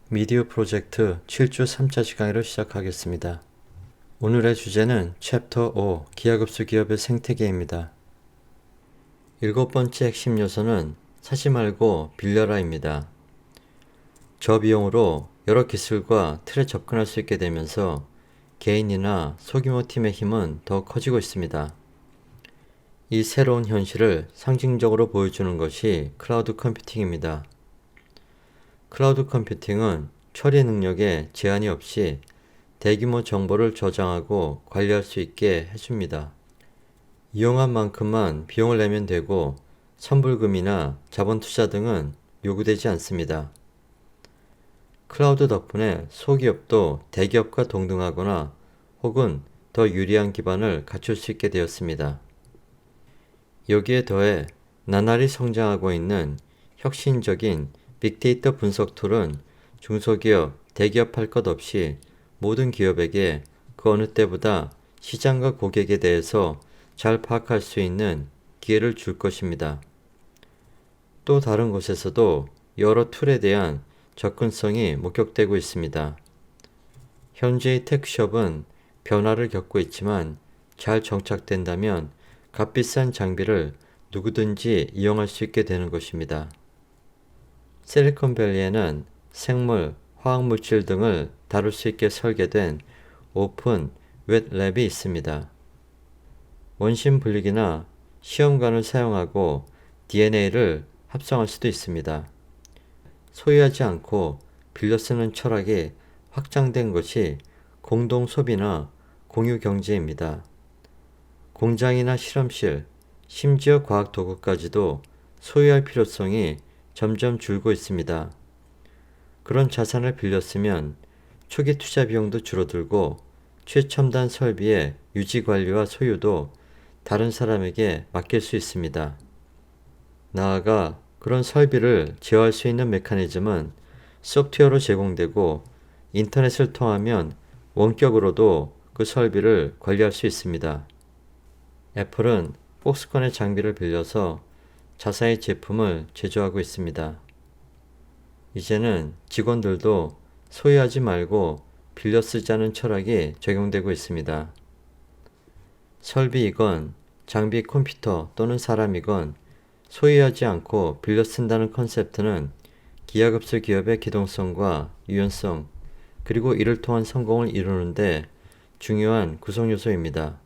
미디어 프로젝트 7주 3차 강의를 시작하겠습니다. 오늘의 주제는 챕터 5 기하급수 기업의 생태계입니다. 7번째 핵심 요소는 사지 말고 빌려라입니다. 저비용으로 여러 기술과 틀에 접근할 수 있게 되면서 개인이나 소규모 팀의 힘은 더 커지고 있습니다. 이 새로운 현실을 상징적으로 보여주는 것이 클라우드 컴퓨팅입니다. 클라우드 컴퓨팅은 처리 능력에 제한이 없이 대규모 정보를 저장하고 관리할 수 있게 해줍니다. 이용한 만큼만 비용을 내면 되고 선불금이나 자본 투자 등은 요구되지 않습니다. 클라우드 덕분에 소기업도 대기업과 동등하거나 혹은 더 유리한 기반을 갖출 수 있게 되었습니다. 여기에 더해 나날이 성장하고 있는 혁신적인 빅데이터 분석 툴은 중소기업, 대기업 할 것 없이 모든 기업에게 그 어느 때보다 시장과 고객에 대해서 잘 파악할 수 있는 기회를 줄 것입니다. 또 다른 곳에서도 여러 툴에 대한 접근성이 목격되고 있습니다. 현재의 테크숍은 변화를 겪고 있지만 잘 정착된다면 값비싼 장비를 누구든지 이용할 수 있게 되는 것입니다. 실리콘밸리에는 생물, 화학물질 등을 다룰 수 있게 설계된 오픈 웹랩이 있습니다. 원심 분리기나 시험관을 사용하고 DNA를 합성할 수도 있습니다. 소유하지 않고 빌려 쓰는 철학이 확장된 것이 공동 소비나 공유 경제입니다. 공장이나 실험실, 심지어 과학 도구까지도 소유할 필요성이 점점 줄고 있습니다. 그런 자산을 빌려 쓰면 초기 투자 비용도 줄어들고 최첨단 설비의 유지 관리와 소유도 다른 사람에게 맡길 수 있습니다. 나아가 그런 설비를 제어할 수 있는 메커니즘은 소프트웨어로 제공되고 인터넷을 통하면 원격으로도 그 설비를 관리할 수 있습니다. 애플은 폭스콘의 장비를 빌려서 자사의 제품을 제조하고 있습니다. 이제는 직원들도 소유하지 말고 빌려 쓰자는 철학이 적용되고 있습니다. 설비이건 장비 컴퓨터 또는 사람이건 소유하지 않고 빌려 쓴다는 컨셉트는 기하급수 기업의 기동성과 유연성 그리고 이를 통한 성공을 이루는데 중요한 구성 요소입니다.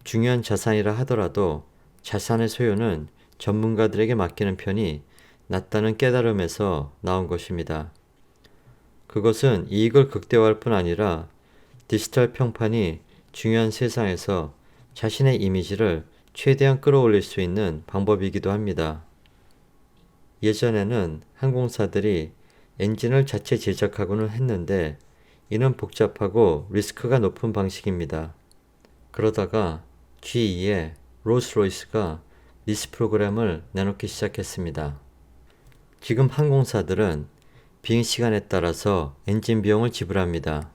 중요한 자산이라 하더라도 자산의 소유는 전문가들에게 맡기는 편이 낫다는 깨달음에서 나온 것입니다. 그것은 이익을 극대화할 뿐 아니라 디지털 평판이 중요한 세상에서 자신의 이미지를 최대한 끌어올릴 수 있는 방법이기도 합니다. 예전에는 항공사들이 엔진을 자체 제작하고는 했는데 이는 복잡하고 리스크가 높은 방식입니다. 그러다가 GE의 롤스로이스가 리스 프로그램을 내놓기 시작했습니다. 지금 항공사들은 비행시간에 따라서 엔진 비용을 지불합니다.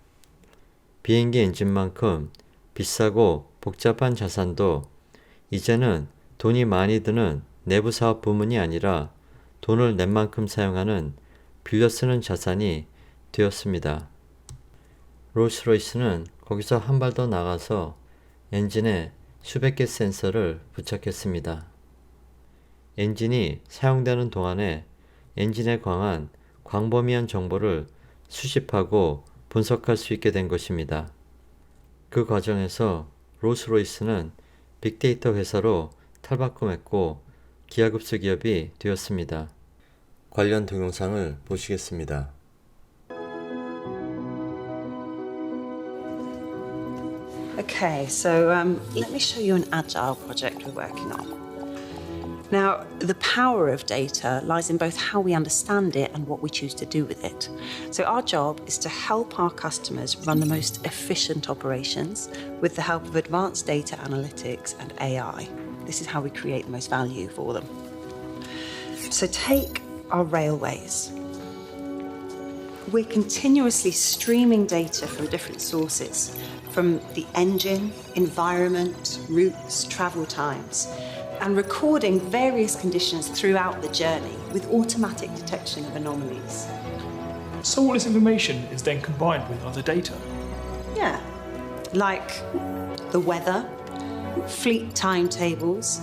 비행기 엔진만큼 비싸고 복잡한 자산도 이제는 돈이 많이 드는 내부 사업 부문이 아니라 돈을 낸 만큼 사용하는 빌려 쓰는 자산이 되었습니다. 롤스로이스는 거기서 한 발 더 나가서 엔진에 수백 개 센서를 부착했습니다. 엔진이 사용되는 동안에 엔진에 관한 광범위한 정보를 수집하고 분석할 수 있게 된 것입니다. 그 과정에서 롤스로이스는 빅데이터 회사로 탈바꿈했고 기하급수 기업이 되었습니다. 관련 동영상을 보시겠습니다. Okay, so let me show you an agile project we're working on. Now, the power of data lies in both how we understand it and what we choose to do with it. So our job is to help our customers run the most efficient operations with the help of advanced data analytics and AI. This is how we create the most value for them. So take our railways. We're continuously streaming data from different sources, from the engine, environment, routes, travel times, and recording various conditions throughout the journey with automatic detection of anomalies. So all this information is then combined with other data. Yeah, like the weather, fleet timetables,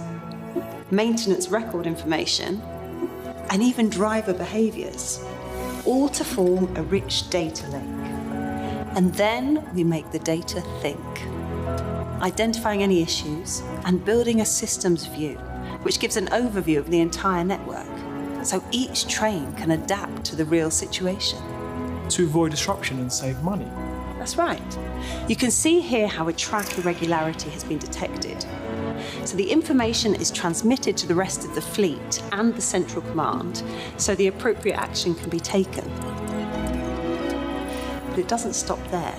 maintenance record information, and even driver behaviours, all to form a rich data lake. And then we make the data think, identifying any issues and building a systems view, which gives an overview of the entire network, so each train can adapt to the real situation. To avoid disruption and save money. That's right. You can see here how a track irregularity has been detected. So the information is transmitted to the rest of the fleet and the central command, so the appropriate action can be taken. But it doesn't stop there.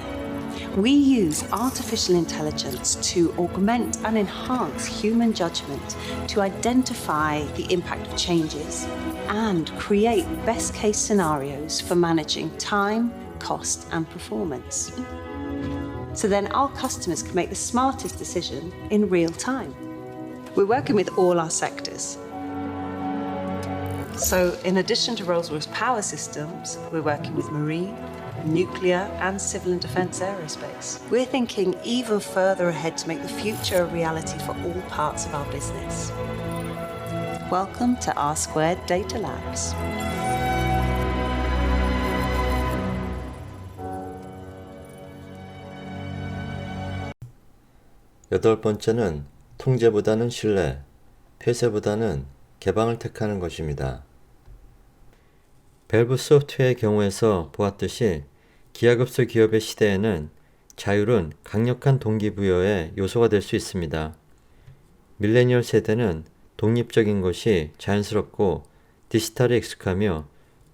We use artificial intelligence to augment and enhance human judgment to identify the impact of changes and create best case scenarios for managing time, cost, and performance. So then our customers can make the smartest decision in real time. We're working with all our sectors. So in addition to Rolls-Royce Power Systems, we're working with marine, nuclear, and civil and defence aerospace. We're thinking even further ahead to make the future a reality for all parts of our business. Welcome to R Squared Data Labs. 여덟 번째는 통제보다는 신뢰, 폐쇄보다는 개방을 택하는 것입니다. 밸브 소프트웨어의 경우에서 보았듯이 기하급수 기업의 시대에는 자율은 강력한 동기부여의 요소가 될 수 있습니다. 밀레니얼 세대는 독립적인 것이 자연스럽고 디지털에 익숙하며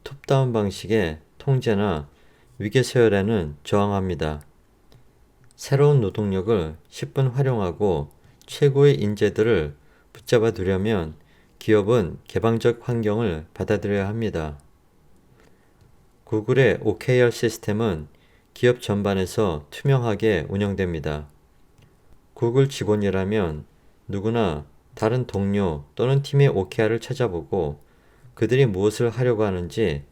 톱다운 방식의 통제나 위계서열에는 저항합니다. 새로운 노동력을 10분 활용하고 최고의 인재들을 붙잡아 두려면 기업은 개방적 환경을 받아들여야 합니다. 구글의 OKR 시스템은 기업 전반에서 투명하게 운영됩니다. 구글 직원이라면 누구나 다른 동료 또는 팀의 OKR을 찾아보고 그들이 무엇을 하려고 하는지,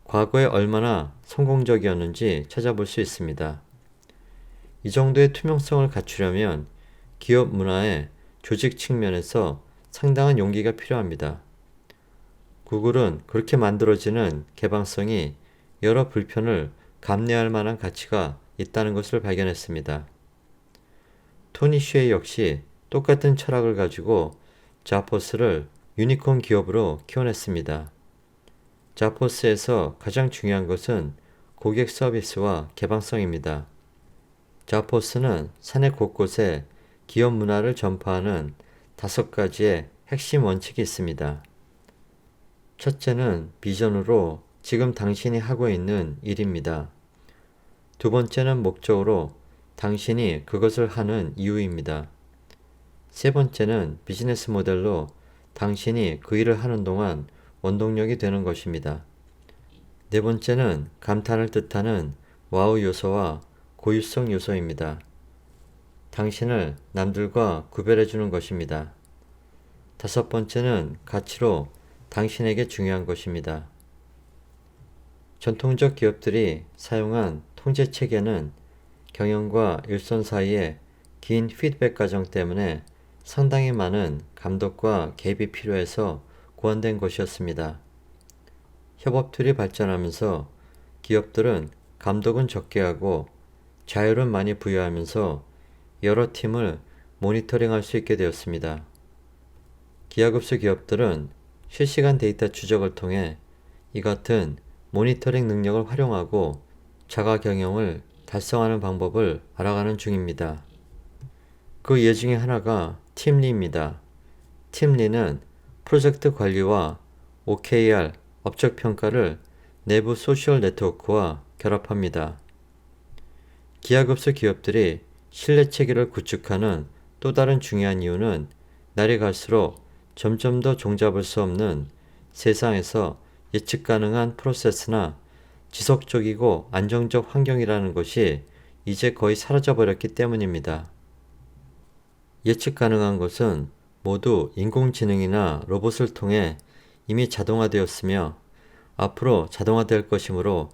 과거에 얼마나 성공적이었는지 찾아볼 수 있습니다. 이 정도의 투명성을 갖추려면 기업 문화의 조직 측면에서 상당한 용기가 필요합니다. 구글은 그렇게 만들어지는 개방성이 여러 불편을 감내할 만한 가치가 있다는 것을 발견했습니다. 토니 쉐이 역시 똑같은 철학을 가지고 자포스를 유니콘 기업으로 키워냈습니다. 자포스에서 가장 중요한 것은 고객 서비스와 개방성입니다. 자포스는 사내 곳곳에 기업 문화를 전파하는 5가지의 핵심 원칙이 있습니다. 첫째는 비전으로 지금 당신이 하고 있는 일입니다. 두 번째는 목적으로 당신이 그것을 하는 이유입니다. 세 번째는 비즈니스 모델로 당신이 그 일을 하는 동안 원동력이 되는 것입니다. 네 번째는 감탄을 뜻하는 와우 요소와 고유성 요소입니다. 당신을 남들과 구별해 주는 것입니다. 다섯 번째는 가치로 당신에게 중요한 것입니다. 전통적 기업들이 사용한 통제 체계는 경영과 일선 사이의 긴 피드백 과정 때문에 상당히 많은 감독과 개입이 필요해서 고안된 것이었습니다. 협업 툴이 발전하면서 기업들은 감독은 적게 하고 자율은 많이 부여하면서 여러 팀을 모니터링할 수 있게 되었습니다. 기하급수 기업들은 실시간 데이터 추적을 통해 이 같은 모니터링 능력을 활용하고 자가 경영을 달성하는 방법을 알아가는 중입니다. 그 예 중에 하나가 팀리입니다. 팀리는 프로젝트 관리와 OKR, 업적 평가를 내부 소셜 네트워크와 결합합니다. 기하급수 기업들이 신뢰 체계를 구축하는 또 다른 중요한 이유는 날이 갈수록 점점 더 종잡을 수 없는 세상에서 예측 가능한 프로세스나 지속적이고 안정적 환경이라는 것이 이제 거의 사라져버렸기 때문입니다. 예측 가능한 것은 모두 인공지능이나 로봇을 통해 이미 자동화되었으며 앞으로 자동화될 것이므로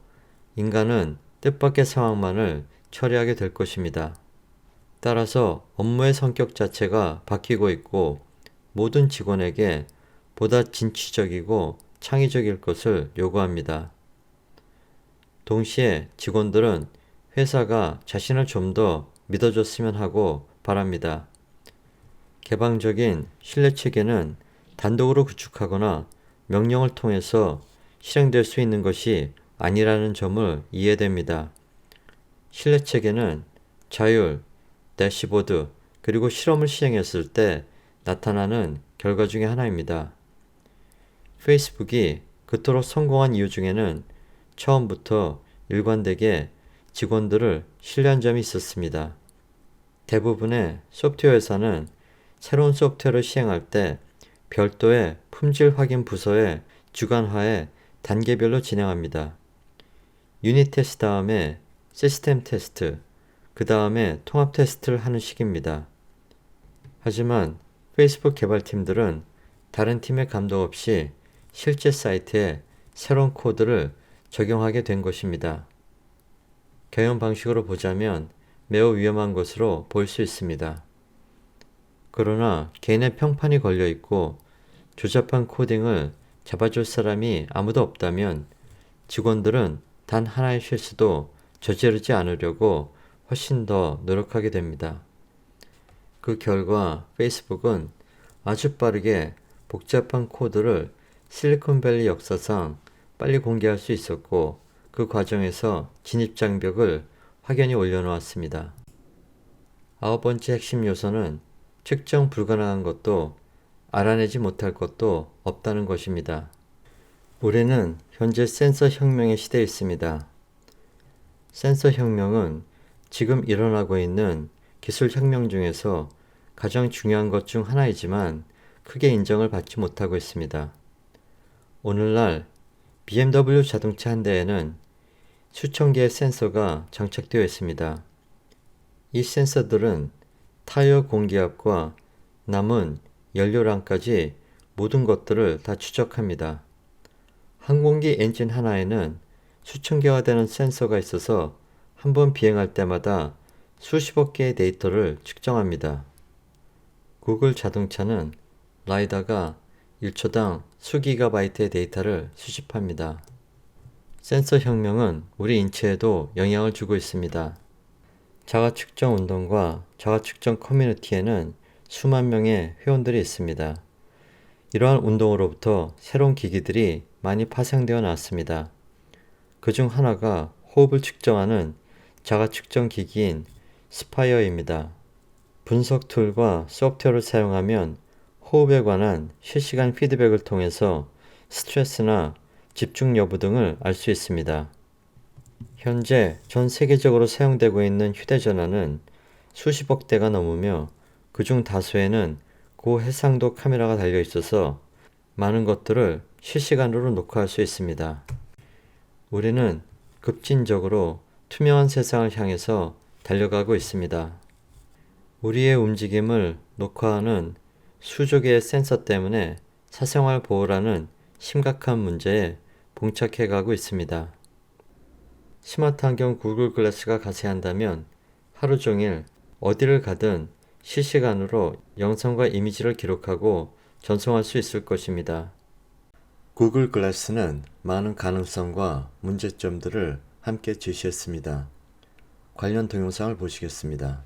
인간은 뜻밖의 상황만을 처리하게 될 것입니다. 따라서 업무의 성격 자체가 바뀌고 있고 모든 직원에게 보다 진취적이고 창의적일 것을 요구합니다. 동시에 직원들은 회사가 자신을 좀 더 믿어줬으면 하고 바랍니다. 개방적인 신뢰 체계는 단독으로 구축하거나 명령을 통해서 실행될 수 있는 것이 아니라는 점을 이해됩니다. 신뢰 체계는 자율, 대시보드, 그리고 실험을 시행했을 때 나타나는 결과 중에 하나입니다. 페이스북이 그토록 성공한 이유 중에는 처음부터 일관되게 직원들을 신뢰한 점이 있었습니다. 대부분의 소프트웨어 회사는 새로운 소프트웨어를 시행할 때 별도의 품질 확인 부서의 주관하에 단계별로 진행합니다. 유닛 테스트 다음에 시스템 테스트, 그 다음에 통합 테스트를 하는 식입니다. 하지만 페이스북 개발팀들은 다른 팀의 감독 없이 실제 사이트에 새로운 코드를 적용하게 된 것입니다. 경영 방식으로 보자면 매우 위험한 것으로 볼 수 있습니다. 그러나 개인의 평판이 걸려 있고 조잡한 코딩을 잡아줄 사람이 아무도 없다면 직원들은 단 하나의 실수도 저지르지 않으려고 훨씬 더 노력하게 됩니다. 그 결과 페이스북은 아주 빠르게 복잡한 코드를 실리콘밸리 역사상 빨리 공개할 수 있었고 그 과정에서 진입장벽을 확연히 올려놓았습니다. 9번째 핵심 요소는 측정 불가능한 것도 알아내지 못할 것도 없다는 것입니다. 우리는 현재 센서 혁명의 시대에 있습니다. 센서 혁명은 지금 일어나고 있는 기술 혁명 중에서 가장 중요한 것 중 하나이지만 크게 인정을 받지 못하고 있습니다. 오늘날 BMW 자동차 한 대에는 수천 개의 센서가 장착되어 있습니다. 이 센서들은 타이어 공기압과 남은 연료량까지 모든 것들을 다 추적합니다. 항공기 엔진 하나에는 수천 개가 되는 센서가 있어서 한 번 비행할 때마다 수십억 개의 데이터를 측정합니다. 구글 자동차는 라이다가 1초당 수기가바이트의 데이터를 수집합니다. 센서 혁명은 우리 인체에도 영향을 주고 있습니다. 자가 측정 운동과 자가 측정 커뮤니티에는 수만 명의 회원들이 있습니다. 이러한 운동으로부터 새로운 기기들이 많이 파생되어 나왔습니다. 그 중 하나가 호흡을 측정하는 자가 측정 기기인 스파이어입니다. 분석 툴과 소프트웨어를 사용하면 호흡에 관한 실시간 피드백을 통해서 스트레스나 집중 여부 등을 알 수 있습니다. 현재 전 세계적으로 사용되고 있는 휴대전화는 수십억 대가 넘으며 그중 다수에는 고해상도 카메라가 달려 있어서 많은 것들을 실시간으로 녹화할 수 있습니다. 우리는 급진적으로 투명한 세상을 향해서 달려가고 있습니다. 우리의 움직임을 녹화하는 수조 개의 센서 때문에 사생활 보호라는 심각한 문제에 봉착해 가고 있습니다. 스마트 안경 구글 글래스가 가세한다면 하루 종일 어디를 가든 실시간으로 영상과 이미지를 기록하고 전송할 수 있을 것입니다. 구글 글래스는 많은 가능성과 문제점들을 함께 제시했습니다. 관련 동영상을 보시겠습니다.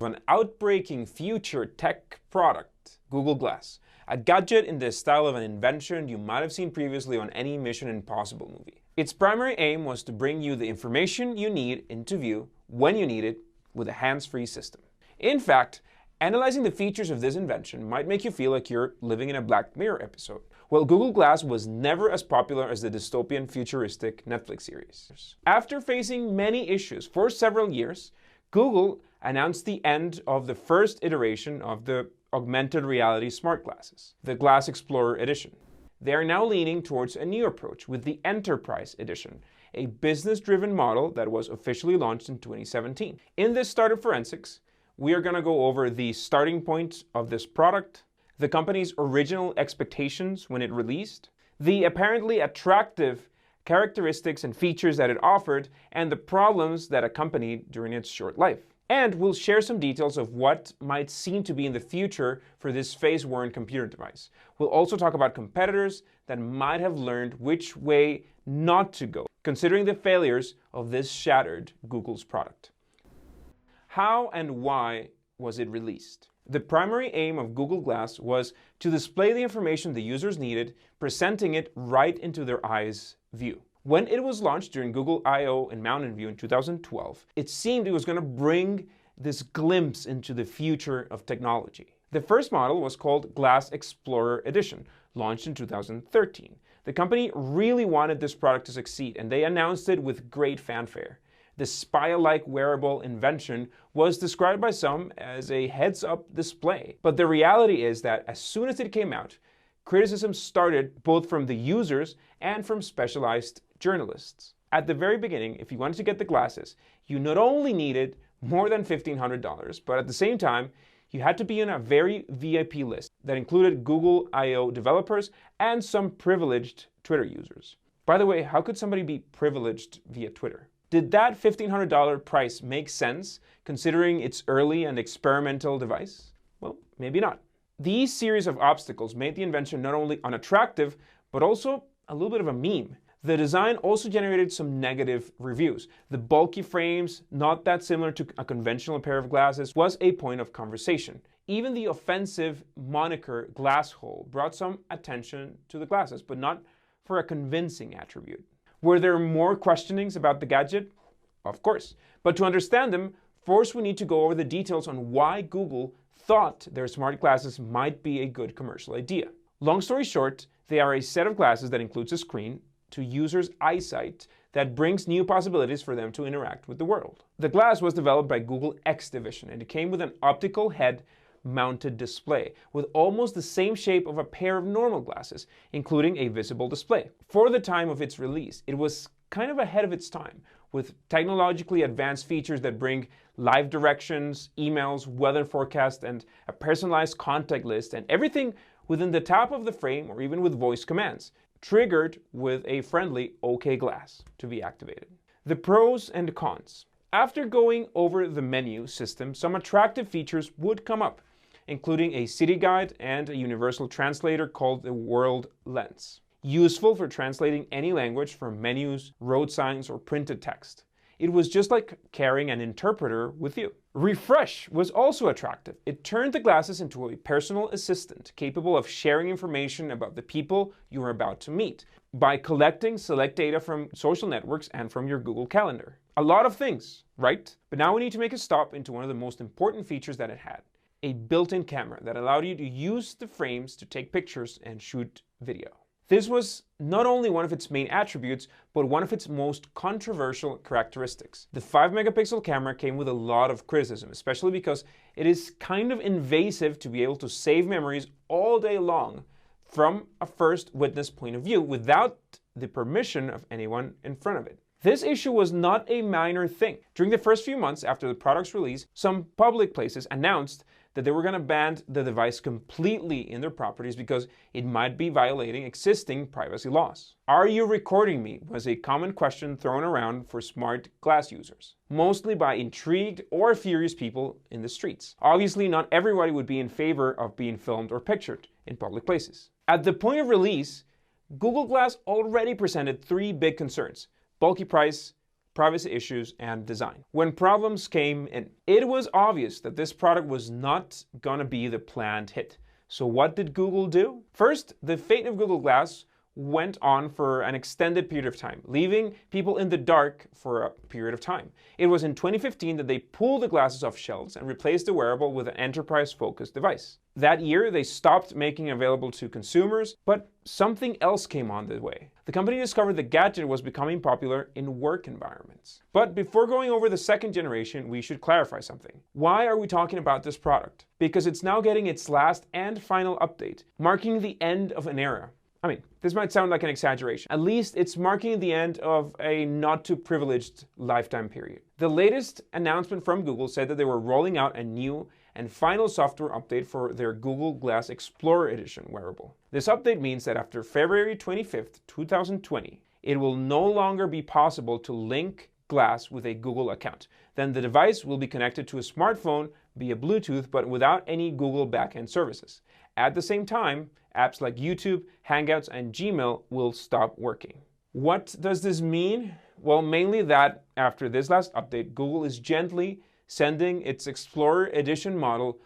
An outbreaking future tech product, Google Glass, a gadget in the style of an invention you might have seen previously on any Mission Impossible movie. Its primary aim was to bring you the information you need into view when you need it with a hands-free system. In fact, analyzing the features of this invention might make you feel like you're living in a Black Mirror episode. Well, Google Glass was never as popular as the dystopian futuristic Netflix series. After facing many issues for several years, Google announced the end of the first iteration of the augmented reality smart glasses, the Glass Explorer Edition. They are now leaning towards a new approach with the Enterprise Edition, a business-driven model that was officially launched in 2017. In this Startup Forensics, we are going to go over the starting point of this product, the company's original expectations when it released, the apparently attractive characteristics and features that it offered, and the problems that accompanied during its short life. And we'll share some details of what might seem to be in the future for this face-worn computer device. We'll also talk about competitors that might have learned which way not to go, considering the failures of this shattered Google's product. How and why was it released? The primary aim of Google Glass was to display the information the users needed, presenting it right into their eyes' view. When it was launched during Google I/O in Mountain View in 2012, it seemed it was going to bring this glimpse into the future of technology. The first model was called Glass Explorer Edition, launched in 2013. The company really wanted this product to succeed, and they announced it with great fanfare. The spy-like wearable invention was described by some as a heads-up display, but the reality is that as soon as it came out, criticism started both from the users and from specialized journalists. At the very beginning, if you wanted to get the glasses, you not only needed more than $1,500, but at the same time, you had to be on a very VIP list that included Google I/O developers and some privileged Twitter users. By the way, how could somebody be privileged via Twitter? Did that $1,500 price make sense considering its early and experimental device? Well, maybe not. These series of obstacles made the invention not only unattractive, but also a little bit of a meme. The design also generated some negative reviews. The bulky frames, not that similar to a conventional pair of glasses, was a point of conversation. Even the offensive moniker glass hole brought some attention to the glasses, but not for a convincing attribute. Were there more questionings about the gadget? Of course. But to understand them, first we need to go over the details on why Google thought their smart glasses might be a good commercial idea. Long story short, they are a set of glasses that includes a screen to users' eyesight that brings new possibilities for them to interact with the world. The glass was developed by Google X Division, and it came with an optical head-mounted display with almost the same shape of a pair of normal glasses, including a visible display. For the time of its release, it was kind of ahead of its time, with technologically advanced features that bring live directions, emails, weather forecast, and a personalized contact list, and everything within the tap of the frame or even with voice commands, triggered with a friendly OK Glass to be activated. The pros and cons. After going over the menu system, some attractive features would come up, including a city guide and a universal translator called the World Lens, useful for translating any language from menus, road signs, or printed text. It was just like carrying an interpreter with you. Refresh was also attractive. It turned the glasses into a personal assistant capable of sharing information about the people you are about to meet by collecting select data from social networks and from your Google Calendar. A lot of things, right? But now we need to make a stop into one of the most important features that it had, a built-in camera that allowed you to use the frames to take pictures and shoot video. This was not only one of its main attributes, but one of its most controversial characteristics. The 5-megapixel camera came with a lot of criticism, especially because it is kind of invasive to be able to save memories all day long from a first witness point of view without the permission of anyone in front of it. This issue was not a minor thing. During the first few months after the product's release, some public places announced that they were going to ban the device completely in their properties because it might be violating existing privacy laws. Are you recording me? Was a common question thrown around for smart glass users, mostly by intrigued or furious people in the streets. Obviously, not everybody would be in favor of being filmed or pictured in public places. At the point of release, Google Glass already presented 3 big concerns: bulky price, privacy issues, and design. When problems came in, it was obvious that this product was not gonna be the planned hit. So what did Google do? First, the fate of Google Glass went on for an extended period of time, leaving people in the dark for a period of time. It was in 2015 that they pulled the glasses off shelves and replaced the wearable with an enterprise-focused device. That year, they stopped making it available to consumers, but something else came on the way. The company discovered the gadget was becoming popular in work environments. But before going over the second generation, we should clarify something. Why are we talking about this product? Because it's now getting its last and final update, marking the end of an era. I mean, this might sound like an exaggeration. At least it's marking the end of a not too privileged lifetime period. The latest announcement from Google said that they were rolling out a new and final software update for their Google Glass Explorer Edition wearable. This update means that after February 25th, 2020, it will no longer be possible to link Glass with a Google account. Then the device will be connected to a smartphone via Bluetooth, but without any Google backend services. At the same time, apps like YouTube, Hangouts, and Gmail will stop working. What does this mean? Well, mainly that after this last update, Google is gently sending its Explorer Edition model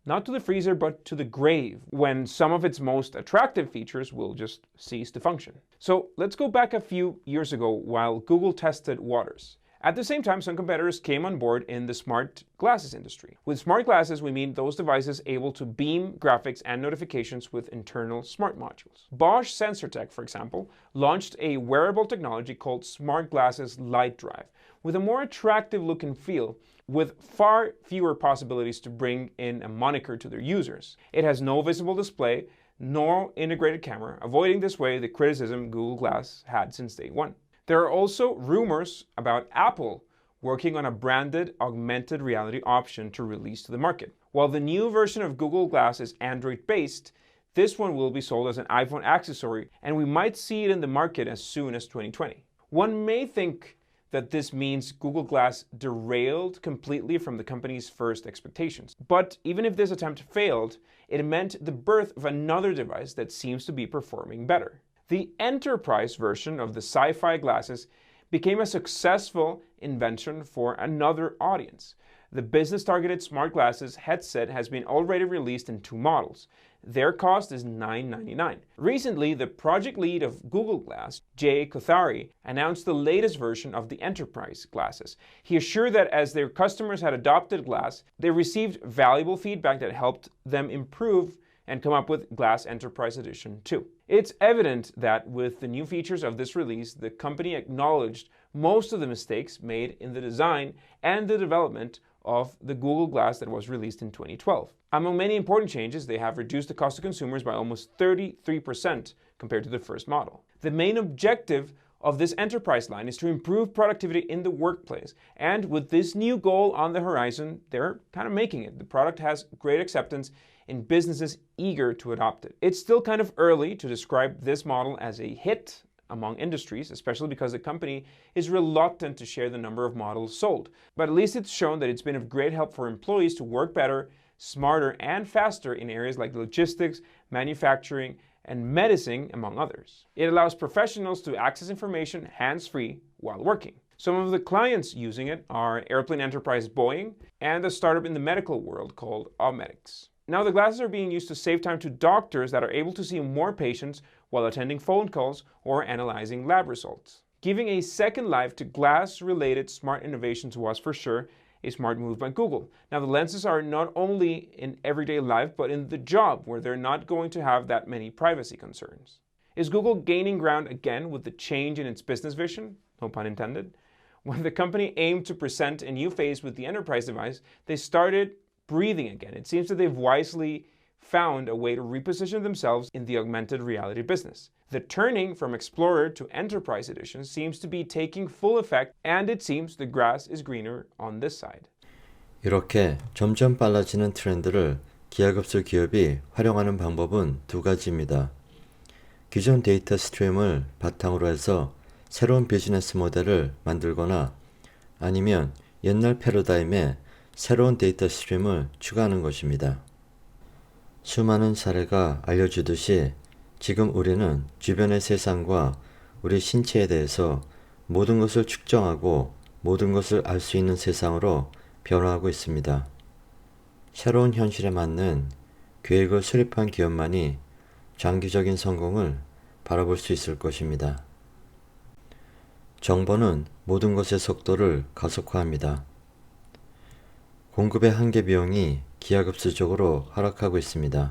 not to the freezer, but to the grave, when some of its most attractive features will just cease to function. So let's go back a few years ago while Google tested waters. At the same time, some competitors came on board in the smart glasses industry. With smart glasses, we mean those devices able to beam graphics and notifications with internal smart modules. Bosch SensorTech, for example, launched a wearable technology called Smart Glasses Light Drive, with a more attractive look and feel, with far fewer possibilities to bring in a moniker to their users. It has no visible display, nor integrated camera, avoiding this way the criticism Google Glass had since day one. There are also rumors about Apple working on a branded augmented reality option to release to the market. While the new version of Google Glass is Android-based, this one will be sold as an iPhone accessory, and we might see it in the market as soon as 2020. One may think that this means Google Glass derailed completely from the company's first expectations. But even if this attempt failed, it meant the birth of another device that seems to be performing better. The enterprise version of the sci-fi glasses became a successful invention for another audience. The business-targeted smart glasses headset has been already released in 2 models. Their cost is $999. Recently, the project lead of Google Glass, Jay Kothari, announced the latest version of the enterprise glasses. He assured that as their customers had adopted Glass, they received valuable feedback that helped them improve and come up with Glass Enterprise Edition 2. It's evident that with the new features of this release, the company acknowledged most of the mistakes made in the design and the development of the Google Glass that was released in 2012. Among many important changes, they have reduced the cost to consumers by almost 33% compared to the first model. The main objective of this enterprise line is to improve productivity in the workplace, and with this new goal on the horizon, they're kind of making it. The product has great acceptance in businesses eager to adopt it. It's still kind of early to describe this model as a hit among industries, especially because the company is reluctant to share the number of models sold. But at least it's shown that it's been of great help for employees to work better, smarter, and faster in areas like logistics, manufacturing, and medicine, among others. It allows professionals to access information hands-free while working. Some of the clients using it are airplane enterprise Boeing and a startup in the medical world called Augmedix. Now the glasses are being used to save time to doctors that are able to see more patients while attending phone calls or analyzing lab results. Giving a second life to glass-related smart innovations was for sure a smart move by Google. Now the lenses are not only in everyday life, but in the job, where they're not going to have that many privacy concerns. Is Google gaining ground again with the change in its business vision? No pun intended. When the company aimed to present a new face with the enterprise device, they started breathing again. It seems that they've wisely found a way to reposition themselves in the augmented reality business. The turning from Explorer to Enterprise Edition seems to be taking full effect, and it seems the grass is greener on this side. 이렇게 점점 빨라지는 트렌드를 기하급수 기업이 활용하는 방법은 2가지입니다. 기존 데이터 스트림을 바탕으로 해서 새로운 비즈니스 모델을 만들거나 아니면 옛날 패러다임에 새로운 데이터 스트림을 추가하는 것입니다. 수많은 사례가 알려주듯이 지금 우리는 주변의 세상과 우리 신체에 대해서 모든 것을 측정하고 모든 것을 알 수 있는 세상으로 변화하고 있습니다. 새로운 현실에 맞는 계획을 수립한 기업만이 장기적인 성공을 바라볼 수 있을 것입니다. 정보는 모든 것의 속도를 가속화합니다. 공급의 한계 비용이 기하급수적으로 하락하고 있습니다.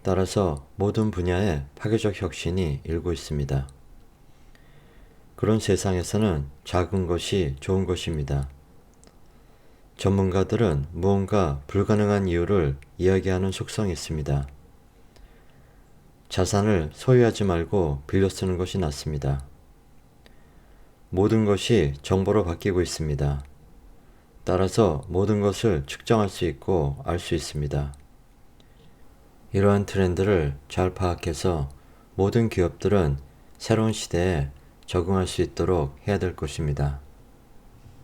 따라서 모든 분야에 파괴적 혁신이 일고 있습니다. 그런 세상에서는 작은 것이 좋은 것입니다. 전문가들은 무언가 불가능한 이유를 이야기하는 속성이 있습니다. 자산을 소유하지 말고 빌려 쓰는 것이 낫습니다. 모든 것이 정보로 바뀌고 있습니다. 따라서 모든 것을 측정할 수 있고 알 수 있습니다. 이러한 트렌드를 잘 파악해서 모든 기업들은 새로운 시대에 적응할 수 있도록 해야 될 것입니다.